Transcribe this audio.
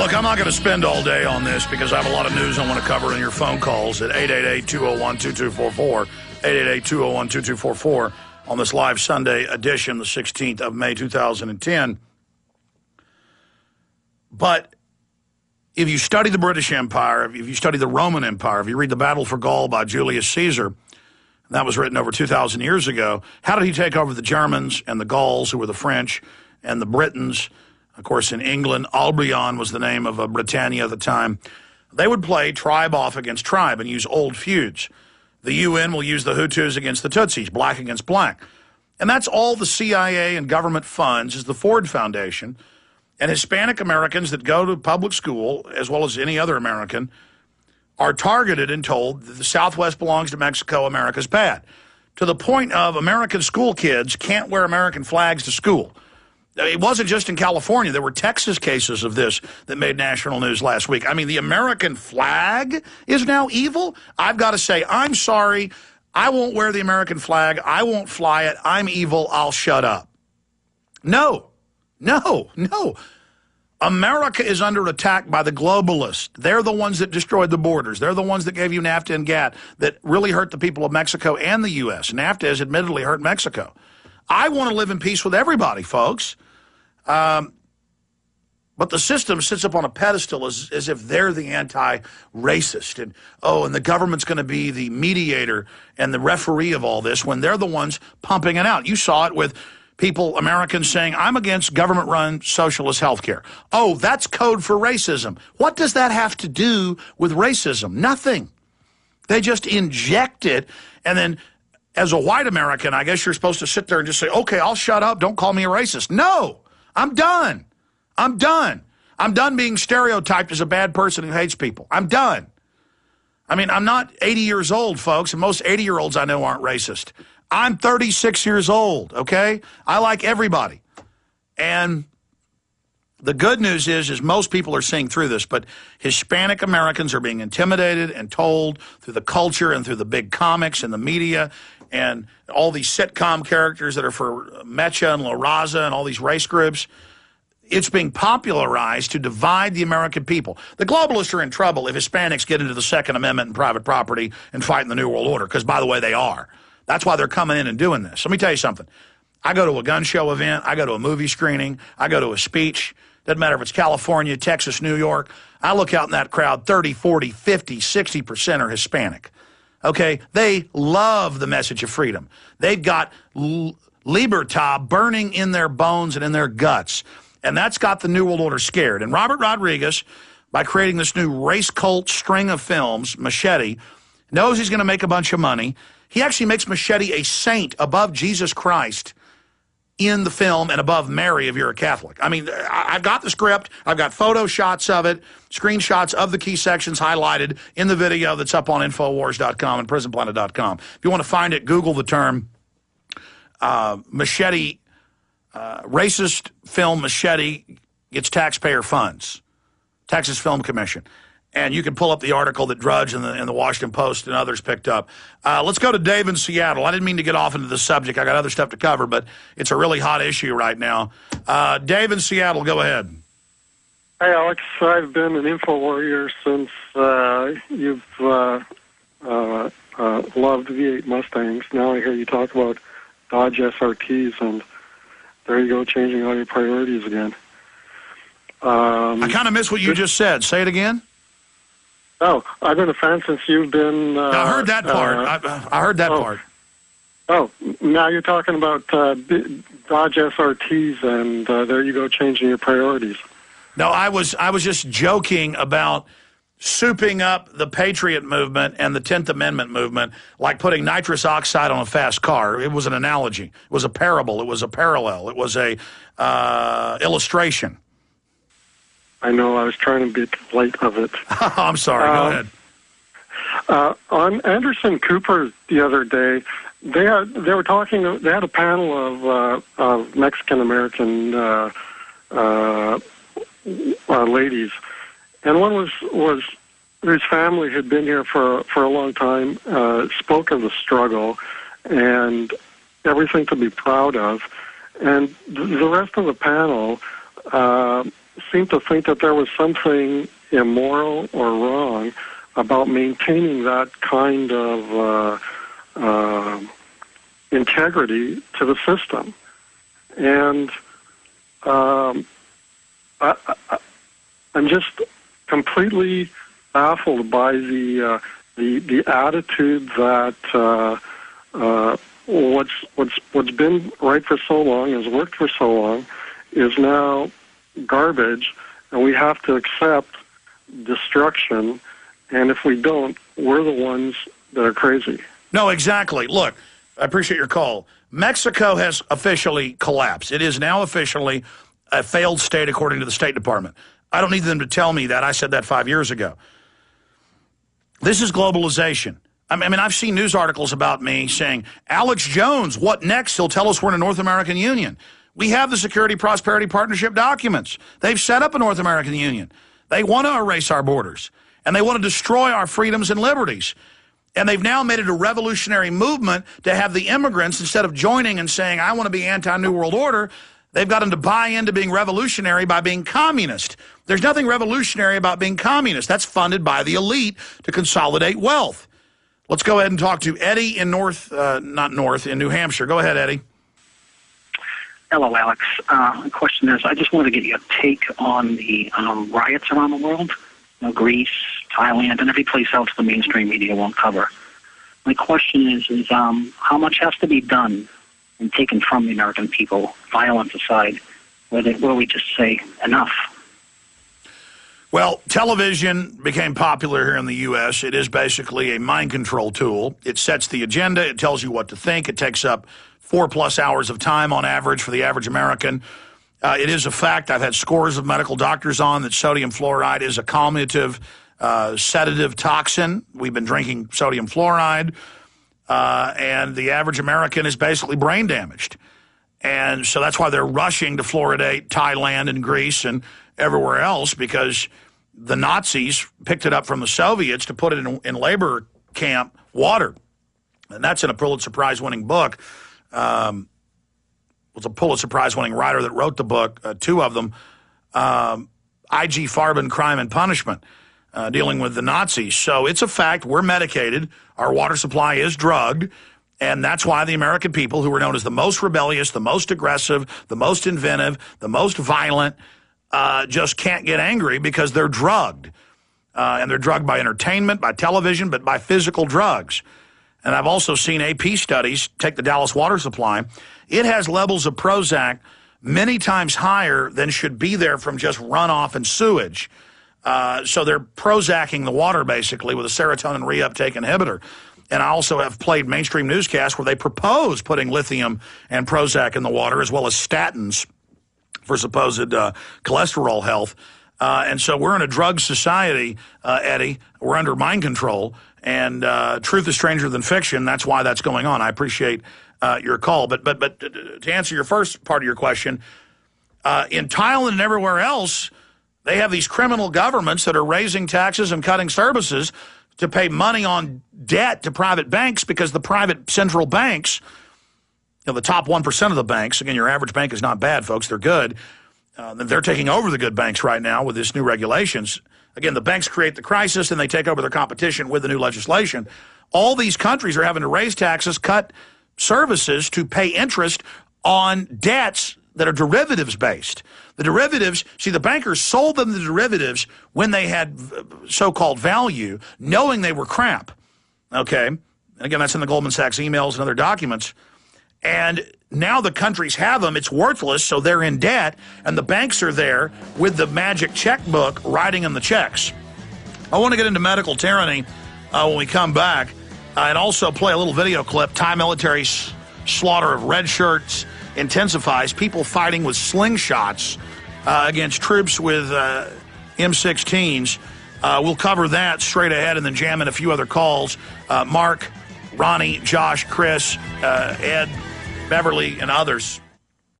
Look, I'm not going to spend all day on this because I have a lot of news I want to cover in your phone calls at 888-201-2244, 888-201-2244 on this live Sunday edition, the 16th of May, 2010. But if you study the British Empire, if you study the Roman Empire, if you read The Battle for Gaul by Julius Caesar, that was written over 2,000 years ago, how did he take over the Germans and the Gauls, who were the French, and the Britons? Of course, in England, Albion was the name of Britannia at the time. They would play tribe off against tribe and use old feuds. The UN will use the Hutus against the Tutsis, black against black. And that's all the CIA and government funds is the Ford Foundation. And Hispanic Americans that go to public school, as well as any other American, are targeted and told that the Southwest belongs to Mexico, America's bad. To the point of American school kids can't wear American flags to school. It wasn't just in California. There were Texas cases of this that made national news last week. I mean, the American flag is now evil. I've got to say, I'm sorry. I won't wear the American flag. I won't fly it. I'm evil. I'll shut up. No, no, no. America is under attack by the globalists. They're the ones that destroyed the borders. They're the ones that gave you NAFTA and GATT that really hurt the people of Mexico and the U.S. NAFTA has admittedly hurt Mexico. I want to live in peace with everybody, folks. But the system sits up on a pedestal as if they're the anti-racist. And the government's going to be the mediator and the referee of all this when they're the ones pumping it out. You saw it with people, Americans, saying, I'm against government-run socialist health care. Oh, that's code for racism. What does that have to do with racism? Nothing. They just inject it, and then as a white American, I guess you're supposed to sit there and just say, okay, I'll shut up. Don't call me a racist. No, I'm done. I'm done. I'm done being stereotyped as a bad person who hates people. I'm done. I mean, I'm not 80 years old, folks, and most 80-year-olds I know aren't racist. I'm 36 years old, okay? I like everybody. And the good news is most people are seeing through this, but Hispanic Americans are being intimidated and told through the culture and through the big comics and the media and all these sitcom characters that are for Mecha and La Raza and all these race groups. It's being popularized to divide the American people. The globalists are in trouble if Hispanics get into the Second Amendment and private property and fight in the New World Order, because, by the way, they are. That's why they're coming in and doing this. Let me tell you something. I go to a gun show event. I go to a movie screening. I go to a speech. Doesn't matter if it's California, Texas, New York. I look out in that crowd, 30, 40, 50, 60% are Hispanic. Okay? They love the message of freedom. They've got libertad burning in their bones and in their guts. And that's got the New World Order scared. And Robert Rodriguez, by creating this new race cult string of films, Machete, knows he's going to make a bunch of money. He actually makes Machete a saint above Jesus Christ in the film and above Mary if you're a Catholic. I mean, I've got the script. I've got photo shots of it, screenshots of the key sections highlighted in the video that's up on Infowars.com and PrisonPlanet.com. If you want to find it, Google the term Machete, racist film Machete gets taxpayer funds, Texas Film Commission. And you can pull up the article that Drudge and the Washington Post and others picked up. Let's go to Dave in Seattle. I didn't mean to get off into the subject. I got other stuff to cover, but it's a really hot issue right now. Dave in Seattle, go ahead. Hey, Alex. I've been an info warrior since you've loved V8 Mustangs. Now I hear you talk about Dodge SRTs, and there you go, changing all your priorities again. I kind of missed what you just said. Say it again. Oh, I've been a fan since you've been... I heard that part. I heard that part. Oh, now you're talking about Dodge SRTs, and there you go, changing your priorities. No, I was just joking about souping up the Patriot movement and the 10th Amendment movement like putting nitrous oxide on a fast car. It was an analogy. It was a parable. It was a parallel. It was a illustration. I know. I was trying to be light of it. I'm sorry. Go ahead. On Anderson Cooper the other day, they were talking. They had a panel of Mexican American ladies, and one was whose family had been here for a long time. Spoke of the struggle and everything to be proud of, and the rest of the panel seemed to think that there was something immoral or wrong about maintaining that kind of integrity to the system. And I'm just completely baffled by the attitude that what's been right for so long, has worked for so long, is now garbage, and we have to accept destruction. And if we don't, we're the ones that are crazy. No, exactly. Look, I appreciate your call. Mexico has officially collapsed. It is now officially a failed state according to the State Department. I don't need them to tell me that. I said that 5 years ago. This is globalization. I mean, I've seen news articles about me saying, Alex Jones, what next? He'll tell us we're in a North American Union. We have the Security Prosperity Partnership documents. They've set up a North American Union. They want to erase our borders, and they want to destroy our freedoms and liberties. And they've now made it a revolutionary movement to have the immigrants, instead of joining and saying, I want to be anti-New World Order, they've got them to buy into being revolutionary by being communist. There's nothing revolutionary about being communist. That's funded by the elite to consolidate wealth. Let's go ahead and talk to Eddie in in New Hampshire. Go ahead, Eddie. Hello, Alex. The question is, I just wanted to get your take on the riots around the world. Greece, Thailand, and every place else the mainstream media won't cover. My question is how much has to be done and taken from the American people, violence aside, where we just say enough? Well, television became popular here in the U.S. It is basically a mind control tool. It sets the agenda. It tells you what to think. It takes up 4+ hours of time on average for the average American. It is a fact. I've had scores of medical doctors on that sodium fluoride is a calmative, sedative toxin. We've been drinking sodium fluoride, and the average American is basically brain damaged. And so that's why they're rushing to fluoridate Thailand and Greece and everywhere else, because the Nazis picked it up from the Soviets to put it in labor camp water. And that's in a Pulitzer Prize-winning book. Was a Pulitzer Prize-winning writer that wrote the book, two of them, I.G. Farben, Crime and Punishment, dealing with the Nazis. So it's a fact. We're medicated. Our water supply is drugged. And that's why the American people, who are known as the most rebellious, the most aggressive, the most inventive, the most violent, just can't get angry because they're drugged. And they're drugged by entertainment, by television, but by physical drugs. And I've also seen AP studies, take the Dallas water supply. It has levels of Prozac many times higher than should be there from just runoff and sewage. So they're Prozacing the water, basically, with a serotonin reuptake inhibitor. And I also have played mainstream newscasts where they propose putting lithium and Prozac in the water, as well as statins for supposed cholesterol health. And so we're in a drug society, Eddie. We're under mind control. And truth is stranger than fiction. That's why that's going on. I appreciate your call. But to answer your first part of your question, in Thailand and everywhere else, they have these criminal governments that are raising taxes and cutting services to pay money on debt to private banks, because the private central banks, the top 1% of the banks, again, your average bank is not bad, folks, they're good. They're taking over the good banks right now with this new regulations. Again, the banks create the crisis and they take over their competition with the new legislation. All these countries are having to raise taxes, cut services to pay interest on debts that are derivatives-based. The derivatives, see, the bankers sold them the derivatives when they had so-called value, knowing they were crap, okay? And again, that's in the Goldman Sachs emails and other documents. And now the countries have them. It's worthless, so they're in debt, and the banks are there with the magic checkbook writing in the checks. I want to get into medical tyranny when we come back, and also play a little video clip. Thai military slaughter of red shirts intensifies. People fighting with slingshots against troops with M16s. We'll cover that straight ahead and then jam in a few other calls. Mark, Ronnie, Josh, Chris, Ed, Beverly, and others.